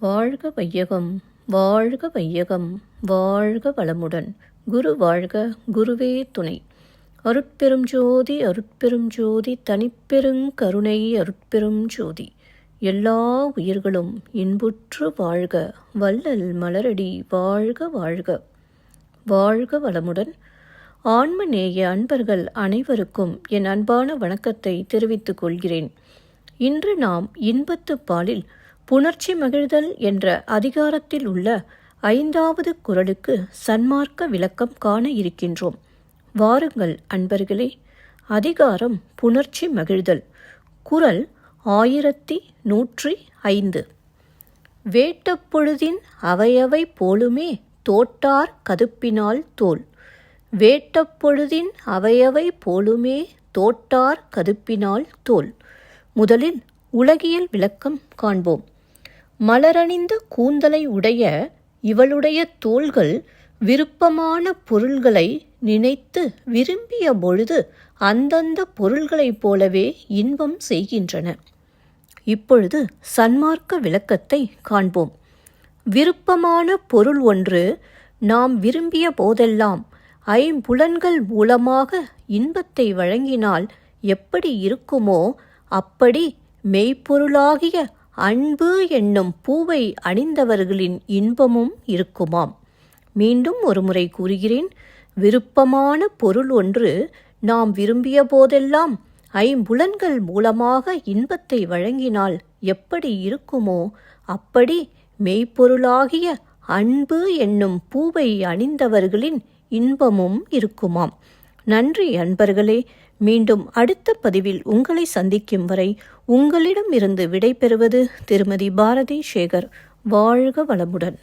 வாழ்க வையகம், வாழ்க வையகம், வாழ்க வளமுடன். குரு வாழ்க, குருவே துணை. அருட்பெரும் ஜோதி, அருட்பெரும் ஜோதி, தனிப்பெருங் கருணை, அருட்பெரும் ஜோதி. எல்லா உயிர்களும் இன்புற்று வாழ்க, வள்ளல் மலரடி வாழ்க வாழ்க. வாழ்க வளமுடன். ஆன்மநேய அன்பர்கள் அனைவருக்கும் என் அன்பான வணக்கத்தை தெரிவித்துக் கொள்கிறேன். இன்று நாம் இன்பத்து பாலில் புணர்ச்சி மகிழ்தல் என்ற அதிகாரத்தில் உள்ள 5வது குறளுக்கு சன்மார்க்க விளக்கம் காண இருக்கின்றோம். வாருங்கள் அன்பர்களே. அதிகாரம் புணர்ச்சி மகிழ்தல். குறள் 1105. வேட்டப்பொழுதின் அவையவை போலுமே தோட்டார் கதுப்பினால் தோல். வேட்டப்பொழுதின் அவையவை போலுமே தோட்டார் கதுப்பினால் தோல். முதலில் உலகியல் விளக்கம் காண்போம். மலரணிந்த கூந்தலை உடைய இவளுடைய தோள்கள் விருப்பமான பொருள்களை நினைத்து விரும்பிய பொழுது அந்தந்த பொருள்களைப் போலவே இன்பம் செய்கின்றன. இப்பொழுது சன்மார்க்க விளக்கத்தை காண்போம். விருப்பமான பொருள் ஒன்று நாம் விரும்பிய போதெல்லாம் ஐம்புலன்கள் மூலமாக இன்பத்தை வழங்கினால் எப்படி இருக்குமோ அப்படி மெய்ப்பொருளாகிய அன்பு என்னும் பூவை அணிந்தவர்களின் இன்பமும் இருக்குமாம். மீண்டும் ஒருமுறை கூறுகிறேன். விருப்பமான பொருள் ஒன்று நாம் விரும்பிய போதெல்லாம் ஐம்புலன்கள் மூலமாக இன்பத்தை வழங்கினால் எப்படி இருக்குமோ அப்படி மெய்ப்பொருளாகிய அன்பு என்னும் பூவை அணிந்தவர்களின் இன்பமும் இருக்குமாம். நன்றி அன்பர்களே. மீண்டும் அடுத்த பதிவில் உங்களை சந்திக்கும் வரை உங்களிடம் இருந்து விடை பெறுவது திருமதி பாரதி சேகர். வாழ்க வளமுடன்.